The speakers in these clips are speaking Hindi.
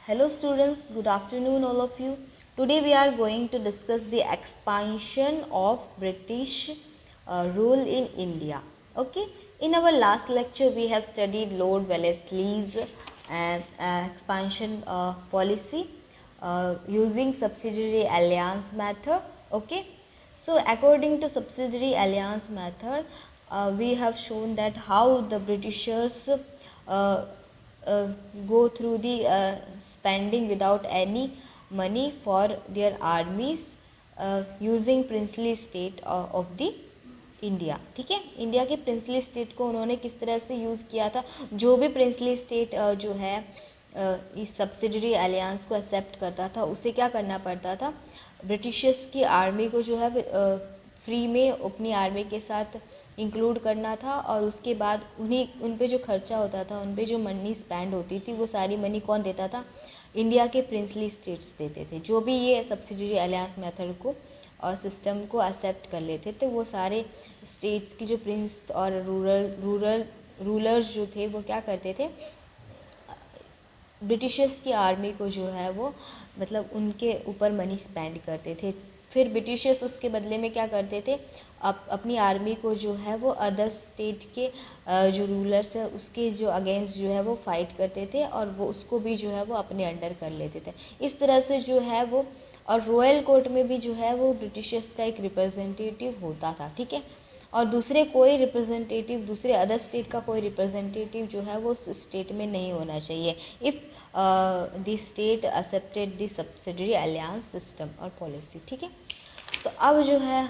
Hello students, good afternoon all of you. Today we are going to discuss the expansion of British rule in India. Okay, in our last lecture we have studied Lord Wellesley's expansion policy using subsidiary alliance method. Okay, so according to subsidiary alliance method, we have shown that how the Britishers uh, uh, go through the spending without any money for their armies using princely state of the India. ठीक है, इंडिया के प्रिंसली स्टेट को उन्होंने किस तरह से यूज़ किया था. जो भी प्रिंसली स्टेट जो है इस सब्सिडरी अलियांस को एक्सेप्ट करता था उसे क्या करना पड़ता था, ब्रिटिशर्स की आर्मी को जो है फ्री में अपनी आर्मी के साथ इंक्लूड करना था. और उसके बाद उन पे जो खर्चा होता था, उन पे जो मनी स्पेंड होती थी, वो सारी मनी कौन देता था, इंडिया के प्रिंसली स्टेट्स देते थे. जो भी ये सब्सिडरी अलियांस मेथड को और सिस्टम को एक्सेप्ट कर लेते थे, वो सारे स्टेट्स की जो प्रिंस और रूलर्स जो थे वो क्या करते थे, ब्रिटिशर्स की आर्मी को जो है वो मतलब उनके ऊपर मनी स्पेंड करते थे. फिर ब्रिटिशर्स उसके बदले में क्या करते थे, अपनी आर्मी को जो है वो अदर स्टेट के जो रूलर्स है उसके जो अगेंस्ट जो है वो फाइट करते थे और वो उसको भी जो है वो अपने अंडर कर लेते थे. इस तरह से जो है वो, और रॉयल कोर्ट में भी जो है वो ब्रिटिशर्स का एक रिप्रेजेंटेटिव होता था. ठीक है, और दूसरे कोई रिप्रेजेंटेटिव, दूसरे अदर स्टेट का कोई रिप्रेजेंटेटिव जो है वो स्टेट में नहीं होना चाहिए if the state accepted the subsidiary alliance system और पॉलिसी. ठीक है, तो अब जो है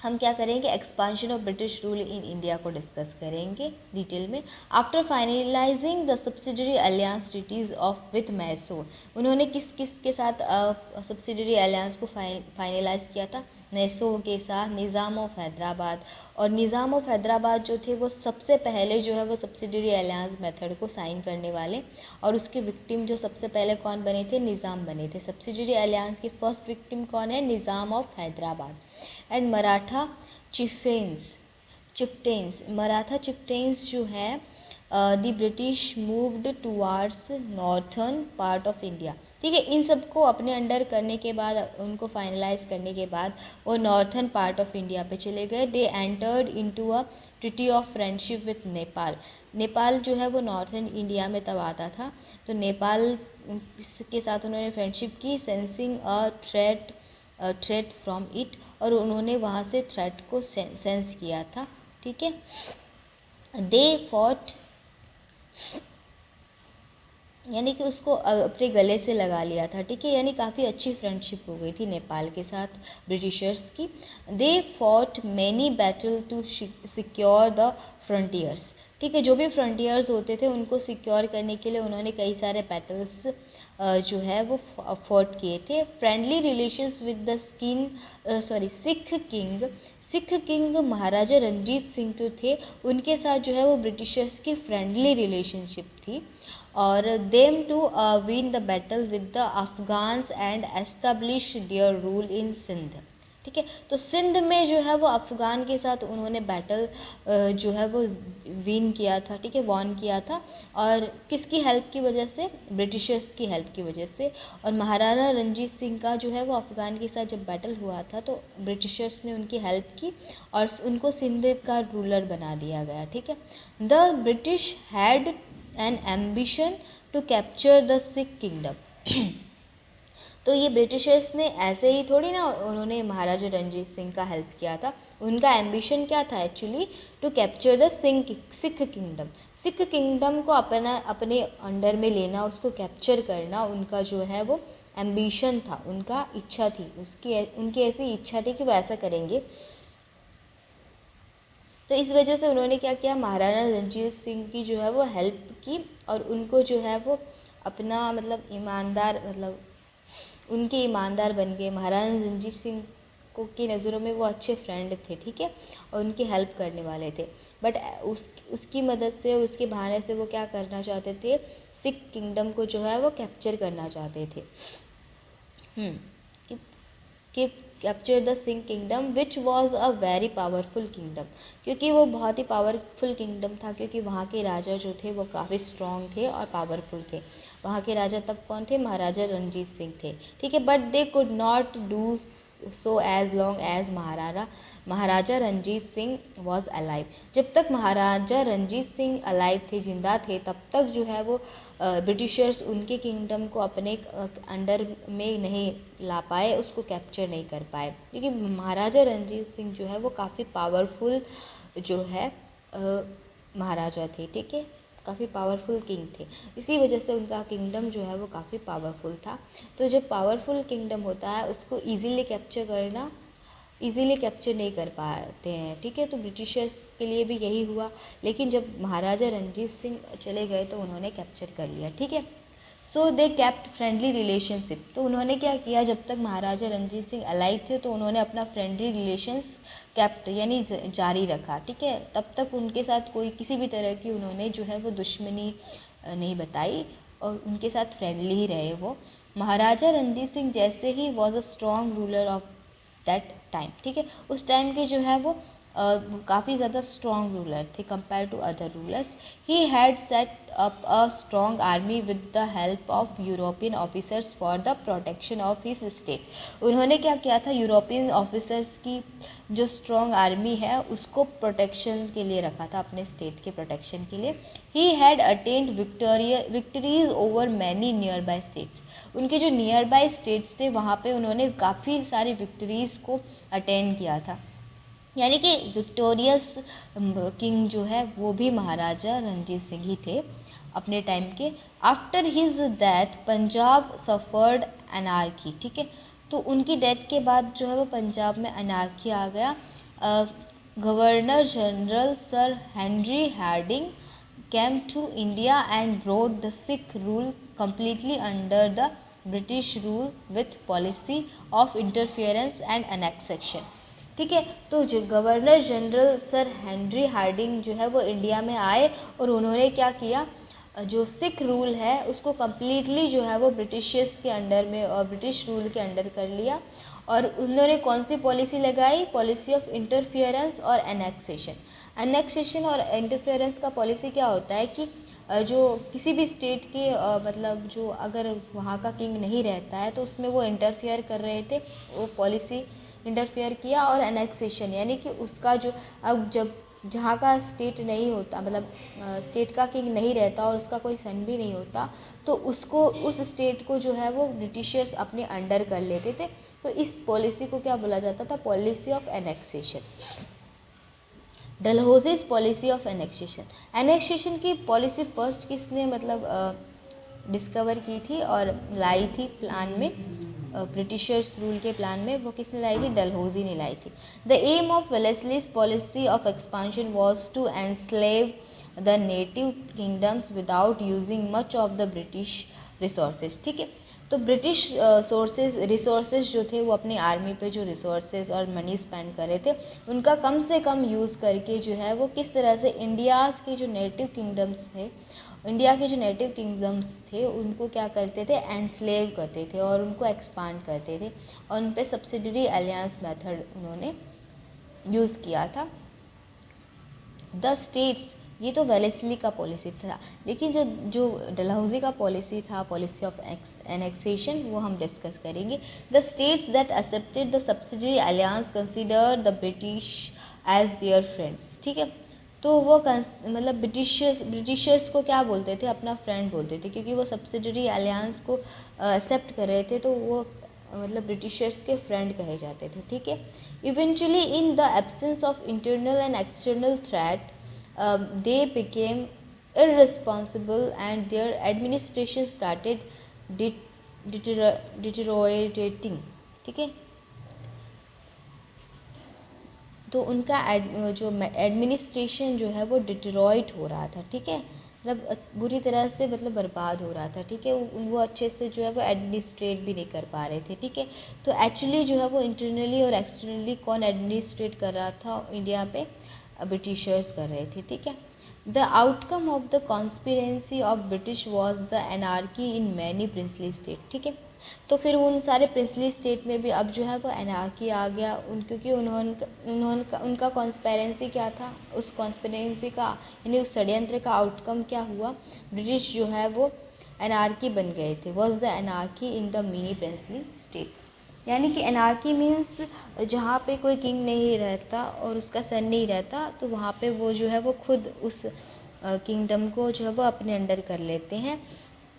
हम क्या करेंगे, expansion of British rule in India को डिस्कस करेंगे डिटेल में. After finalising the subsidiary alliance treaties of with Mysore, उन्होंने किस किस के साथ सब्सिडरी अलियांस को फाइनलाइज किया था, मैसूर के साथ, निज़ाम ऑफ हैदराबाद. और निज़ाम ऑफ हैदराबाद जो थे वो सबसे पहले जो है वो सब्सिडरी अलियांस मेथड को साइन करने वाले, और उसके विक्टिम जो सबसे पहले कौन बने थे, निज़ाम बने थे. सब्सिडरी अलियांस के फर्स्ट विक्टिम कौन है, निज़ाम ऑफ हैदराबाद. एंड मराठा चिफ्टेन्स मराठा चिफ्टेन्स जो है the British moved towards northern part of India. ठीक है, इन सबको अपने अंडर करने के बाद, उनको फाइनलाइज करने के बाद वो नॉर्थर्न पार्ट ऑफ इंडिया पे चले गए. They entered into a treaty of friendship with Nepal. Nepal जो है वो नॉर्थर्न इंडिया में तब आता था, तो नेपाल के साथ उन्होंने फ्रेंडशिप की, sensing a threat from it, और उन्होंने वहाँ से थ्रेट को सेंस किया था. ठीक है, दे फॉट यानी कि उसको अपने गले से लगा लिया था. ठीक है, यानी काफ़ी अच्छी फ्रेंडशिप हो गई थी नेपाल के साथ ब्रिटिशर्स की. They fought many battle to secure the frontiers. ठीक है, जो भी फ्रंटियर्स होते थे उनको सिक्योर करने के लिए उन्होंने कई सारे बैटल्स जो है वो फॉट किए थे. Friendly relations with the Sikh king Maharaja Ranjit Singh जो थे उनके साथ जो है वो ब्रिटिशर्स की फ्रेंडली रिलेशनशिप थी. और them to win the battle with the Afghans and establish their rule in Sindh. ठीक है, तो सिंध में जो है वो अफ़गान के साथ उन्होंने बैटल जो है वो विन किया था. ठीक है, वॉन किया था, और किसकी हेल्प की वजह से, ब्रिटिशर्स की हेल्प की वजह से. और महाराणा रंजीत सिंह का जो है वो अफ़गान के साथ जब बैटल हुआ था तो ब्रिटिशर्स ने उनकी हेल्प की और उनको सिंध का रूलर बना दिया गया. ठीक है, the British had an ambition to capture the Sikh kingdom. तो ये ब्रिटिशर्स ने ऐसे ही थोड़ी ना उन्होंने महाराजा रंजीत सिंह का हेल्प किया था. उनका एम्बिशन क्या था actually, to capture the Sikh kingdom. Sikh kingdom को अपने अंडर में लेना, उसको कैप्चर करना, उनका जो है वो एम्बिशन था, उनका इच्छा थी, उनकी ऐसी इच्छा थी कि वो ऐसा करेंगे. तो इस वजह से उन्होंने क्या किया, महाराणा रंजीत सिंह की जो है वो हेल्प की, और उनको जो है वो अपना मतलब ईमानदार, मतलब उनके ईमानदार बन गए. महाराणा रंजीत सिंह को की नज़रों में वो अच्छे फ्रेंड थे. ठीक है, और उनकी हेल्प करने वाले थे. बट उसकी मदद से, उसके बहाने से वो क्या करना चाहते थे, सिख किंगडम को जो है वो कैप्चर करना चाहते थे. कि capture the Singh kingdom which was a very powerful kingdom, क्योंकि वो बहुत ही पावरफुल किंगडम था, क्योंकि वहाँ के राजा जो थे वो काफ़ी स्ट्रॉन्ग थे और पावरफुल थे। वहाँ के राजा तब कौन थे? महाराजा रणजीत सिंह थे, ठीक है। But they could not do so as long as Maharaja Ranjit Singh was alive. जब तक महाराजा रणजीत सिंह अलाइव थे, जिंदा थे, तब तक जो है वो ब्रिटिशर्स उनके किंगडम को अपने अंडर में नहीं ला पाए, उसको कैप्चर नहीं कर पाए, क्योंकि महाराजा रणजीत सिंह जो है वो काफ़ी पावरफुल जो है महाराजा थे, ठीक है, काफ़ी पावरफुल किंग थे। इसी वजह से उनका किंगडम जो है वो काफ़ी पावरफुल था। तो जब पावरफुल किंगडम होता है उसको ईजीली कैप्चर नहीं कर पाते हैं, ठीक है। तो ब्रिटिशर्स के लिए भी यही हुआ, लेकिन जब महाराजा रणजीत सिंह चले गए तो उन्होंने कैप्चर कर लिया, ठीक है। सो दे कैप्ट फ्रेंडली रिलेशनशिप। तो उन्होंने क्या किया, जब तक महाराजा रणजीत सिंह अलाइव थे तो उन्होंने अपना फ्रेंडली रिलेशंस कैप्ट यानी जारी रखा, ठीक है। तब तक उनके साथ कोई किसी भी तरह की उन्होंने जो है वो दुश्मनी नहीं बताई और उनके साथ फ्रेंडली ही रहे वो। महाराजा रणजीत सिंह जैसे he was a strong ruler of that time, ठीक है। उस टाइम के जो है वो काफ़ी ज़्यादा स्ट्रॉन्ग रूलर थे compare to other rulers. He had set up a strong army with the help of European officers for the protection of his state. उन्होंने क्या किया था, यूरोपियन ऑफिसर्स की जो स्ट्रॉन्ग आर्मी है उसको प्रोटेक्शन के लिए रखा था, अपने स्टेट के प्रोटेक्शन के लिए। He had attend victories over many near by states. उनके जो नियर बाय स्टेट्स थे वहाँ पे उन्होंने काफ़ी सारी विक्ट्रीज़ को अटेंड किया था, यानी कि विक्टोरियस किंग जो है वो भी महाराजा रणजीत सिंह ही थे अपने टाइम के। After his death Punjab suffered anarchy, ठीक है। तो उनकी डेथ के बाद जो है वो पंजाब में अनार्की आ गया। Governor general sir Henry Hardinge came to India and brought the Sikh rule completely under the British rule with policy of interference and annexation, ठीक है। तो जो governor general sir Henry Hardinge जो है वो इंडिया में आए और उन्होंने क्या किया, जो सिख रूल है उसको कम्प्लीटली जो है वो ब्रिटिशर्स के अंडर में और ब्रिटिश रूल के अंडर कर लिया। और उन्होंने कौन सी पॉलिसी लगाई, पॉलिसी ऑफ इंटरफियरेंस और एनेक्सेशन और इंटरफेरेंस का पॉलिसी क्या होता है कि जो किसी भी स्टेट के मतलब जो अगर वहाँ का किंग नहीं रहता है तो उसमें वो इंटरफेयर कर रहे थे, वो पॉलिसी इंटरफेयर किया। और एनेक्सेशन यानी कि उसका जो अब जब जहाँ का स्टेट नहीं होता, मतलब स्टेट का किंग नहीं रहता और उसका कोई सन भी नहीं होता, तो उसको उस स्टेट को जो है वो ब्रिटिशर्स अपने अंडर कर लेते थे। तो इस पॉलिसी को क्या बोला जाता था, policy of annexation. Dalhousie's policy of annexation की पॉलिसी फर्स्ट किसने मतलब डिस्कवर की थी और लाई थी प्लान में, ब्रिटिशर्स रूल के प्लान में, वो किसने लाई थी, डलहौजी ने लाई थी। The aim of Wellesley's policy of expansion was to enslave the native kingdoms without using much of the British resources, ठीक है। तो ब्रिटिश रिसोर्सेज जो थे वो अपनी आर्मी पे जो रिसोर्सेज और मनी स्पेंड कर रहे थे उनका कम से कम यूज़ करके जो है वो किस तरह से इंडियाज़ के जो नेटिव किंगडम्स थे, इंडिया के जो नेटिव किंगडम्स थे उनको क्या करते थे, एनस्लेव करते थे और उनको एक्सपांड करते थे और उन पे सब्सिडरी अलियांस मेथड उन्होंने यूज़ किया था। द स्टेट्स, ये तो वेलेस्ली का पॉलिसी था, लेकिन जो डलहौजी का पॉलिसी था, पॉलिसी ऑफ एनेक्सेशन, वो हम डिस्कस करेंगे। The states that accepted the subsidiary alliance consider the British as their friends, ठीक है। तो वो मतलब ब्रिटिशर्स को क्या बोलते थे, अपना फ्रेंड बोलते थे, क्योंकि वो सब्सिडरी अलियांस को एक्सेप्ट कर रहे थे, तो वो मतलब ब्रिटिशर्स के फ्रेंड कहे जाते थे, ठीक है। Eventually in the absence of internal and external threat they became irresponsible and their administration started deteriorating, ठीक है। तो उनका जो एडमिनिस्ट्रेशन जो है वो डिटेरॉइट हो रहा था, ठीक है, मतलब बुरी तरह से मतलब बर्बाद हो रहा था, ठीक है। वो अच्छे से जो है वो एडमिनिस्ट्रेट भी नहीं कर पा रहे थे, ठीक है। तो एक्चुअली जो है वो इंटरनली और एक्सटर्नली कौन एडमिनिस्ट्रेट कर रहा था इंडिया पे, ब्रिटिशर्स कर रहे थे, ठीक है। The outcome of the conspiracy of British was the anarchy in many princely state, ठीक है। तो फिर उन सारे प्रिंसली स्टेट में भी अब जो है वो एनार्की आ गया क्योंकि उनका कॉन्स्पेरेंसी क्या था, उस कॉन्स्पेरेंसी का यानी उस षड्यंत्र का आउटकम क्या हुआ, ब्रिटिश जो है वो एनार्की बन गए थे। Was the anarchy in the mini princely states, यानी कि एनार्की मीन्स जहाँ पे कोई किंग नहीं रहता और उसका सन नहीं रहता, तो वहाँ पे वो जो है वो खुद उस किंगडम को जो है वो अपने अंडर कर लेते हैं।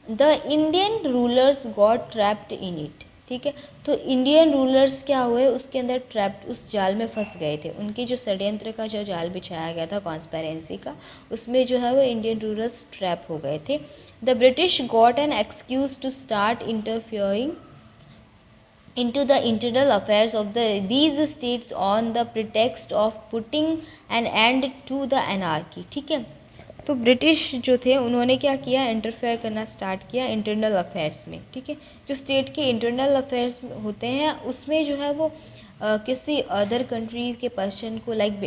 The Indian rulers got trapped in it, ठीक है। तो इंडियन रूलर्स क्या हुए, उसके अंदर ट्रैप्ड, उस जाल में फंस गए थे। उनकी जो षड्यंत्र का जो जाल बिछाया गया था कॉन्स्पेरेंसी का, उसमें जो है वो इंडियन रूलर्स ट्रैप हो गए थे। The British got an excuse to start interfering into the internal affairs of these states on the pretext of putting an end to the anarchy, ठीक है। तो ब्रिटिश जो थे उन्होंने क्या किया, इंटरफेयर करना स्टार्ट किया इंटरनल अफेयर्स में, ठीक है। जो स्टेट के इंटरनल अफेयर्स होते हैं उसमें जो है वो किसी अदर कंट्री के पर्सन को लाइक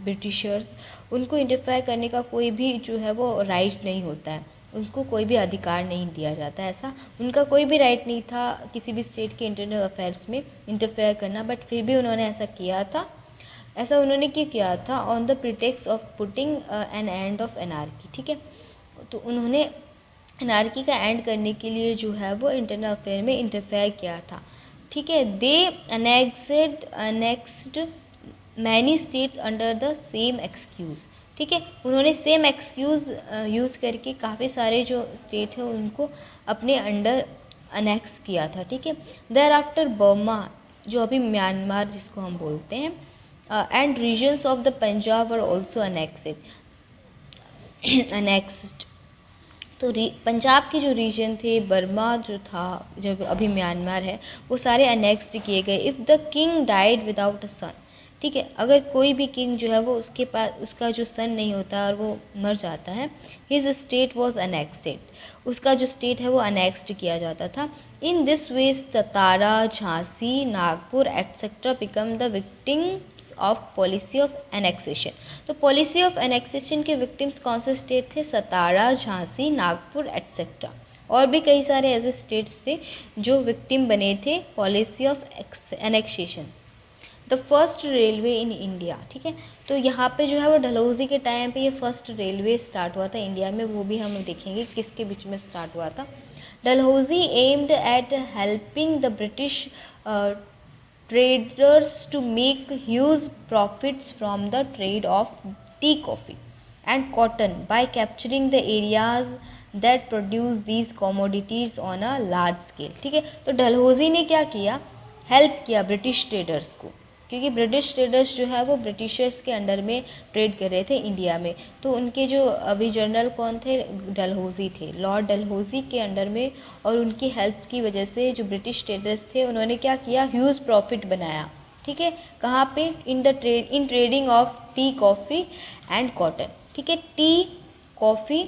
ब्रिटिशर्स, उनको इंटरफेयर करने का कोई भी जो है वो राइट नहीं होता है, उसको कोई भी अधिकार नहीं दिया जाता है। ऐसा उनका कोई भी राइट नहीं था किसी भी स्टेट के इंटरनल अफेयर्स में इंटरफेयर करना, बट फिर भी उन्होंने ऐसा किया था। ऐसा उन्होंने क्यों किया था, on the pretext of putting an end of anarchy, ठीक है। तो उन्होंने एनार्की का एंड करने के लिए जो है वो इंटरनल अफेयर में इंटरफेयर किया था, ठीक है। They annexed many states under the same excuse, ठीक है। उन्होंने सेम एक्सक्यूज़ यूज़ करके काफ़ी सारे जो स्टेट हैं उनको अपने अंडर अनेक्स किया था, ठीक है। देयर आफ्टर बर्मा, जो अभी म्यांमार जिसको हम बोलते हैं, and regions of the Punjab were also annexed. तो पंजाब के जो रीजन थे, बर्मा जो था, जब अभी म्यांमार है, वो सारे अनेक्स्ड किए गए। If the king died without a son, ठीक है, अगर कोई भी किंग जो है वो उसके पास उसका जो सन नहीं होता और वो मर जाता है, हिज स्टेट वॉज अनेक्सेड, उसका जो स्टेट है वो अनेक्स्ड किया जाता था। In this way Satara, Jhansi, Nagpur etcetera become the victims of policy of annexation. तो पॉलिसी ऑफ एनेक्सेशन के विक्टिम्स कौन से स्टेट थे, सतारा, झांसी, नागपुर एट्सेट्रा। और भी कई सारे ऐसे स्टेट्स थे जो विक्टिम बने थे policy of annexation. The first railway in India, ठीक है। तो यहाँ पे जो है वो डलहौजी के टाइम पे ये फर्स्ट रेलवे स्टार्ट हुआ था इंडिया में, वो भी हम देखेंगे किसके बीच में स्टार्ट हुआ था। Dalhousie aimed at helping the British traders to make huge profits from the trade of tea, coffee and cotton by capturing the areas that produce these commodities on a large scale, ठीक है। तो डलहौजी ने क्या किया, हेल्प किया ब्रिटिश ट्रेडर्स को, क्योंकि ब्रिटिश ट्रेडर्स जो है वो ब्रिटिशर्स के अंडर में ट्रेड कर रहे थे इंडिया में। तो उनके जो अभी जनरल कौन थे, डलहौजी थे, लॉर्ड डलहौजी के अंडर में। और उनकी हेल्प की वजह से जो ब्रिटिश ट्रेडर्स थे उन्होंने क्या किया, ह्यूज प्रॉफिट बनाया, ठीक है। कहाँ पे, in trading of tea, coffee and cotton, ठीक है। टी, कॉफ़ी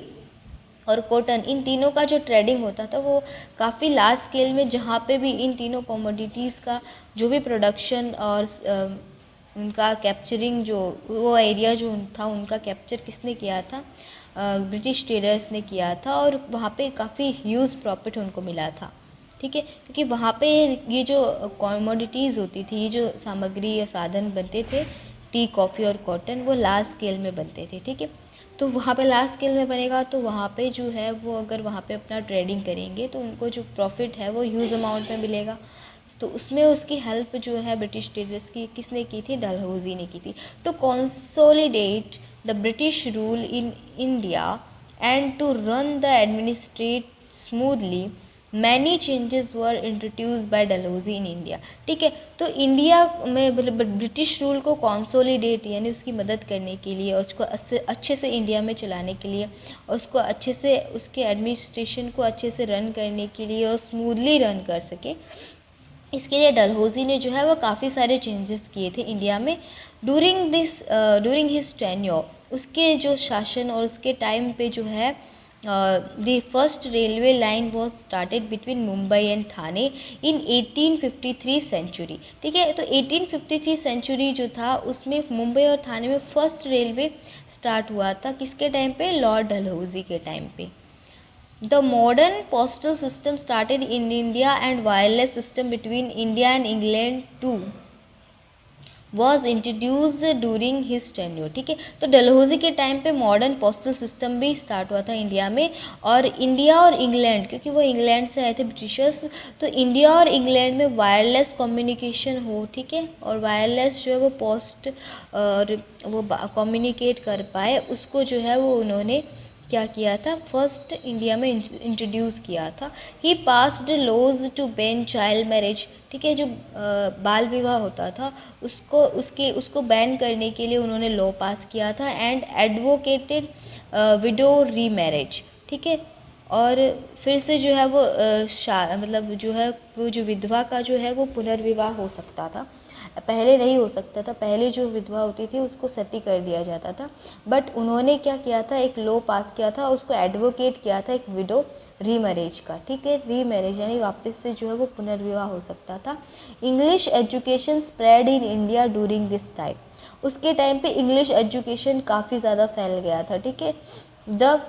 और कॉटन, इन तीनों का जो ट्रेडिंग होता था वो काफ़ी लार्ज स्केल में, जहाँ पे भी इन तीनों कमोडिटीज़ का जो भी प्रोडक्शन और उनका कैप्चरिंग, जो वो एरिया जो था उनका कैप्चर किसने किया था, ब्रिटिश ट्रेडर्स ने किया था। और वहाँ पे काफ़ी ह्यूज प्रॉफिट उनको मिला था, ठीक है। क्योंकि वहाँ पे ये जो कमोडिटीज़ होती थी, ये जो सामग्री या साधन बनते थे, टी, कॉफ़ी और कॉटन, वो लार्ज स्केल में बनते थे, ठीक है। तो वहाँ पे लार्ज स्केल में बनेगा तो वहाँ पे जो है वो अगर वहाँ पे अपना ट्रेडिंग करेंगे तो उनको जो प्रॉफिट है वो ह्यूज अमाउंट में मिलेगा। तो उसमें उसकी हेल्प जो है ब्रिटिश ट्रेडर्स की किसने की थी, डलहौजी ने की थी। To consolidate the British rule in India and to run the administrate smoothly, many changes were introduce by Dalhousie in India, ठीक है। तो इंडिया में ब्रिटिश रूल को कंसोलिडेट यानी उसकी मदद करने के लिए और उसको अच्छे से इंडिया में चलाने के लिए और उसको अच्छे से उसके एडमिनिस्ट्रेशन को अच्छे से रन करने के लिए और स्मूथली रन कर सके, इसके लिए डलहौजी ने जो है वो काफ़ी सारे चेंजेस किए थे इंडिया में। डूरिंग हिज टेन्योर, उसके जो शासन और उसके टाइम पे जो है the first railway line was started between Mumbai and Thane in 1853 century, ठीक है। तो 1853 सेंचुरी जो था उसमें मुंबई और थाने में फर्स्ट रेलवे स्टार्ट हुआ था, किसके टाइम पे, लॉर्ड डलहौजी के टाइम पे। The modern postal system started in India and wireless system between India and England too was introduced during his tenure. ठीक है, तो डलहौजी के टाइम पे मॉडर्न पोस्टल सिस्टम भी स्टार्ट हुआ था इंडिया में, और इंडिया और इंग्लैंड, क्योंकि वो इंग्लैंड से आए थे ब्रिटिशर्स, तो इंडिया और इंग्लैंड में वायरलेस कम्युनिकेशन हो, ठीक है, और वायरलेस जो है वो पोस्ट और वो कम्युनिकेट कर पाए, उसको जो है वो उन्होंने क्या किया था, फर्स्ट इंडिया में इंट्रोड्यूस किया था। He passed laws to ban child marriage, ठीक है, जो बाल विवाह होता था उसको बैन करने के लिए उन्होंने लॉ पास किया था, एंड एडवोकेटेड विडो रीमैरिज, ठीक है, और फिर से जो है वो मतलब जो है वो जो विधवा का जो है वो पुनर्विवाह हो सकता था, पहले नहीं हो सकता था, पहले जो विधवा होती थी उसको सती कर दिया जाता था, बट उन्होंने क्या किया था, एक लॉ पास किया था, उसको एडवोकेट किया था एक विडो रीमैरिज का, ठीक है, रीमैरिज यानी वापस से जो है वो पुनर्विवाह हो सकता था। English education spread in India during this time, उसके टाइम पे इंग्लिश एजुकेशन काफ़ी ज़्यादा फैल गया था, ठीक है। The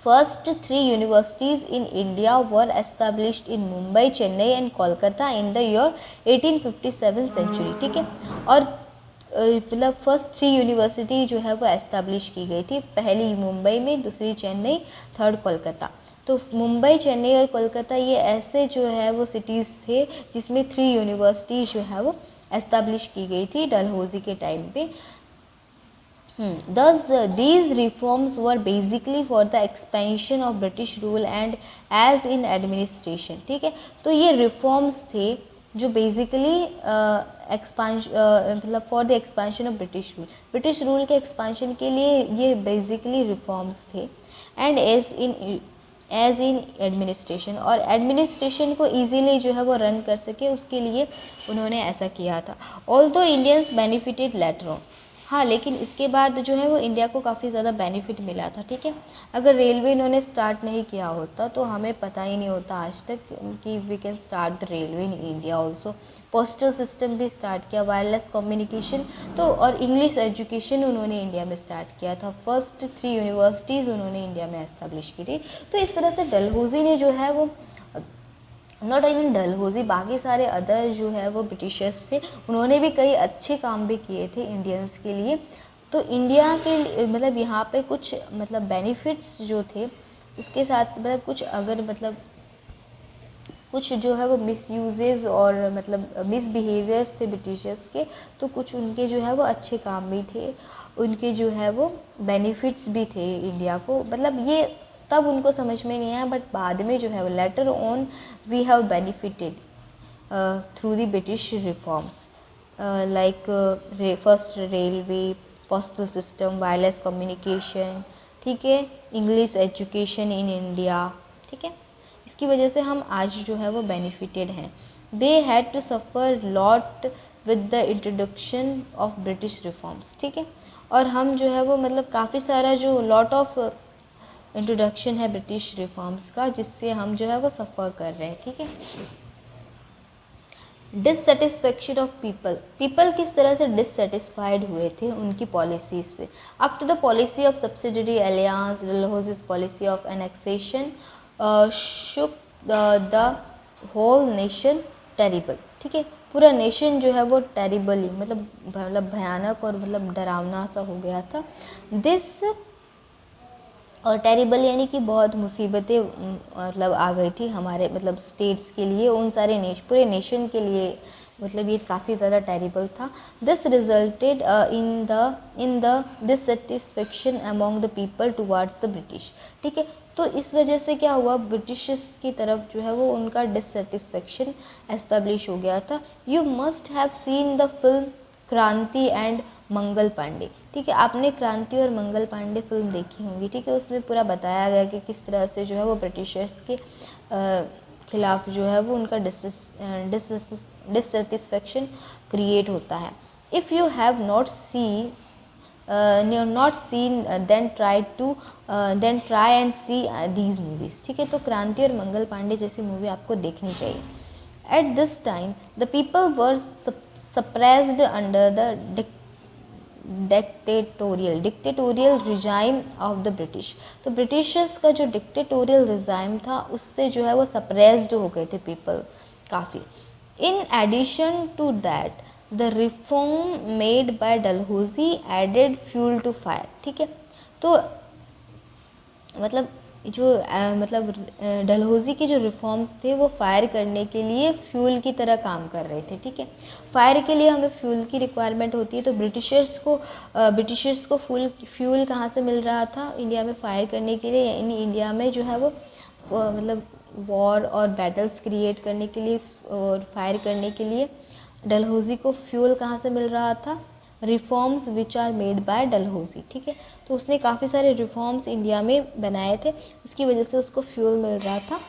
first 3 universities in India were established in Mumbai, Chennai and Kolkata in the year 1857 century, ठीक है, और मतलब फर्स्ट 3 यूनिवर्सिटी जो है वो एस्टेब्लिश की गई थी, पहली मुंबई में, दूसरी चेन्नई, थर्ड कोलकाता। तो मुंबई, चेन्नई और कोलकाता ये ऐसे जो है वो सिटीज़ थे जिसमें 3 यूनिवर्सिटी जो है वो एस्टेब्लिश की गई थी डलहौजी के टाइम पे। Thus, these reforms were basically for the expansion of British rule and as in administration, ठीक है, तो ये रिफॉर्म्स थे जो बेसिकली मतलब for the expansion of British rule के एक्सपेंशन के लिए ये बेसिकली रिफॉर्म्स थे, एंड एज इन एडमिनिस्ट्रेशन, और एडमिनिस्ट्रेशन को इजीली जो है वो रन कर सके उसके लिए उन्होंने ऐसा किया था। Although Indians benefited later on, हाँ, लेकिन इसके बाद जो है वो इंडिया को काफ़ी ज़्यादा बेनिफिट मिला था, ठीक है। अगर रेलवे इन्होंने स्टार्ट नहीं किया होता तो हमें पता ही नहीं होता आज तक कि we can start the railway in India also. Postal system भी स्टार्ट किया, वायरलेस कम्युनिकेशन, तो और इंग्लिश एजुकेशन उन्होंने इंडिया में स्टार्ट किया था, फर्स्ट 3 यूनिवर्सिटीज़ उन्होंने इंडिया में एस्टेब्लिश की थी। तो इस तरह से डलहौजी ने जो है वो, नॉट इवन डलहौजी, बाकी सारे अदर जो है वो ब्रिटिशर्स थे, उन्होंने भी कई अच्छे काम भी किए थे इंडियंस के लिए। तो इंडिया के मतलब यहाँ पे कुछ मतलब बेनिफिट्स जो थे उसके साथ मतलब कुछ अगर मतलब कुछ जो है वो मिसयूजेस और मतलब मिसबिहेवियर्स थे ब्रिटिशर्स के, तो कुछ उनके जो है वो अच्छे काम भी थे, उनके जो है वो बेनिफिट्स भी थे इंडिया को, मतलब ये तब उनको समझ में नहीं आया, बट बाद में जो है वो later on we have benefited through the British reforms, like first railway, postal system, wireless communication, ठीक है, इंग्लिश एजुकेशन इन इंडिया, ठीक है, इसकी वजह से हम आज जो है वो बेनिफिटेड हैं। They had to suffer lot with the introduction of British reforms, ठीक है, और हम जो है वो मतलब काफ़ी सारा जो लॉट ऑफ इंट्रोडक्शन है ब्रिटिश रिफॉर्म्स का, जिससे हम जो है वो सफ़र कर रहे हैं, ठीक है। डिससेटिस्फेक्शन ऑफ पीपल किस तरह से डिससेटिस्फाइड हुए थे उनकी पॉलिसीज से। After the policy of subsidiary alliance, Dalhousie's policy of annexation shook the whole nation terrible, ठीक है, पूरा नेशन जो है वो टेरिबली मतलब भयानक और मतलब डरावना सा हो गया था। दिस और टेरिबल यानी कि बहुत मुसीबतें मतलब आ गई थी हमारे मतलब स्टेट्स के लिए, उन सारे पूरे नेशन के लिए, मतलब ये काफ़ी ज़्यादा टेरिबल था। This resulted in the dissatisfaction among the people towards the British, ठीक है, तो इस वजह से क्या हुआ, ब्रिटिशर्स की तरफ जो है वो उनका डिससेटिस्फेक्शन एस्टेब्लिश हो गया था। You must have seen the film क्रांति एंड मंगल पांडे, ठीक है, आपने क्रांति और मंगल पांडे फिल्म देखी होंगी, ठीक है, उसमें पूरा बताया गया कि किस तरह से जो है वो ब्रिटिशर्स के खिलाफ जो है वो उनका डिससेटिस्फेक्शन क्रिएट होता है। If you have not seen then try and see these movies, ठीक है, तो क्रांति और मंगल पांडे जैसी मूवी आपको देखनी चाहिए। At this time the people were suppressed under the dictatorial regime of the British. तो ब्रिटिशर्स का जो डिक्टेटोरियल रिजाइम था उससे जो है वो सप्रेस्ड हो गए थे पीपल काफ़ी। In addition to that the reform made by Dalhousie added fuel to fire. ठीक है, तो मतलब जो डलहौजी के जो रिफॉर्म्स थे वो फायर करने के लिए फ्यूल की तरह काम कर रहे थे। ठीक है, फायर के लिए हमें फ्यूल की रिक्वायरमेंट होती है, तो ब्रिटिशर्स को फ्यूल कहाँ से मिल रहा था इंडिया में फायर करने के लिए, यानी इंडिया में जो है वो मतलब वॉर और बैटल्स क्रिएट करने के लिए और फायर करने के लिए डलहौजी को फ्यूल कहाँ से मिल रहा था, reforms which are made by Dalhousie. ठीक है, तो उसने काफ़ी सारे रिफॉर्म्स इंडिया में बनाए थे, उसकी वजह से उसको फ्यूल मिल रहा था।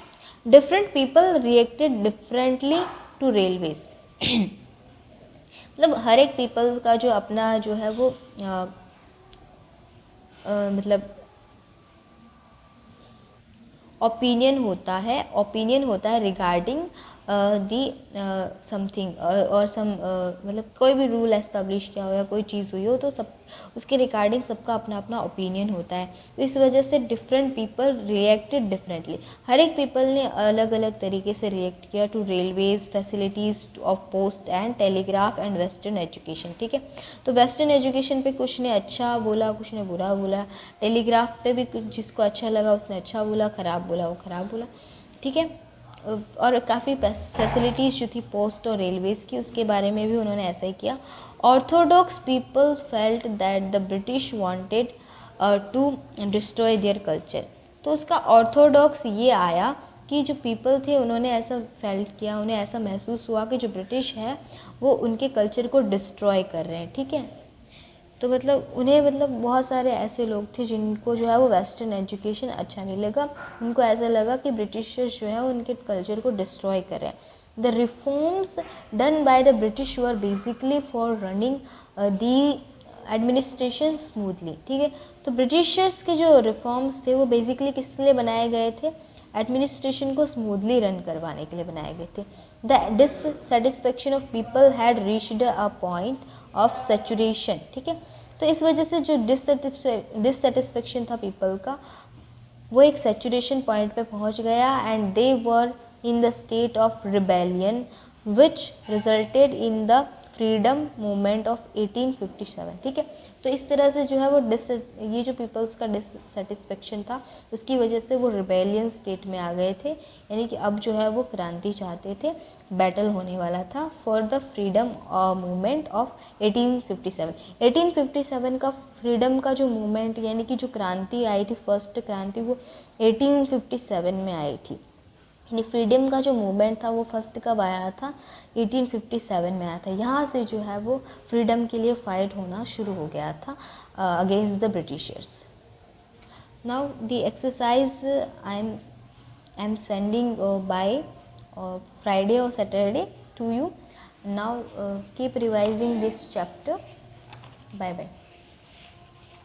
Different people reacted differently to railways. मतलब हर एक पीपल का जो अपना जो है वो मतलब ओपिनियन होता है रिगार्डिंग दी समथिंग और सम मतलब कोई भी रूल एस्टेब्लिश किया हो या कोई चीज़ हुई हो तो सब उसके रिगार्डिंग सबका अपना अपना ओपिनियन होता है। तो इस वजह से डिफरेंट पीपल रिएक्टेड डिफरेंटली, हर एक पीपल ने अलग अलग तरीके से रिएक्ट किया to railways facilities of post and telegraph and western education. ठीक है, तो वेस्टर्न एजुकेशन पे कुछ ने अच्छा बोला, कुछ ने बुरा बोला, टेलीग्राफ पे भी कुछ जिसको अच्छा लगा उसने अच्छा बोला, ख़राब बोला वो ख़राब बोला। ठीक है, और काफ़ी फैसिलिटीज़ जो थी पोस्ट और रेलवेज़ की उसके बारे में भी उन्होंने ऐसा ही किया। Orthodox people felt that the British wanted to destroy their culture. तो उसका ऑर्थोडॉक्स ये आया कि जो पीपल थे उन्होंने ऐसा फेल्ट किया, उन्हें ऐसा महसूस हुआ कि जो ब्रिटिश है वो उनके कल्चर को डिस्ट्रॉय कर रहे हैं। ठीक है, तो मतलब उन्हें बहुत सारे ऐसे लोग थे जिनको जो है वो वेस्टर्न एजुकेशन अच्छा नहीं लगा, उनको ऐसा लगा कि ब्रिटिशर्स जो है उनके कल्चर को डिस्ट्रॉय कर रहे हैं। The reforms done by the British were basically for running the administration smoothly. ठीक है, तो ब्रिटिशर्स के जो रिफॉर्म्स थे वो बेसिकली किस लिए बनाए गए थे, एडमिनिस्ट्रेशन को स्मूथली रन करवाने के लिए बनाए गए थे। The dissatisfaction of people had reached a point of saturation. ठीक है, तो इस वजह से जो डिससेटिस्फेक्शन था पीपल का वो एक सेचुरेशन पॉइंट पे पहुंच गया and they were in the state of rebellion which resulted in the freedom movement of 1857। ठीक है, तो इस तरह से जो है वो ये जो पीपल्स का डिससेटिस्फेक्शन था उसकी वजह से वो रिबेलियन स्टेट में आ गए थे, यानी कि अब जो है वो क्रांति चाहते थे, बैटल होने वाला था for the freedom movement of 1857। 1857 का फ्रीडम का जो मूवमेंट यानी कि जो क्रांति आई थी, फर्स्ट क्रांति, वो 1857 में आई थी। यानी फ्रीडम का जो मूवमेंट था वो फर्स्ट कब आया था, 1857 में आया था। यहाँ से जो है वो फ्रीडम के लिए फाइट होना शुरू हो गया था against the Britishers. Now the exercise I am sending by Friday or Saturday to you. Now keep revising this chapter. Bye bye.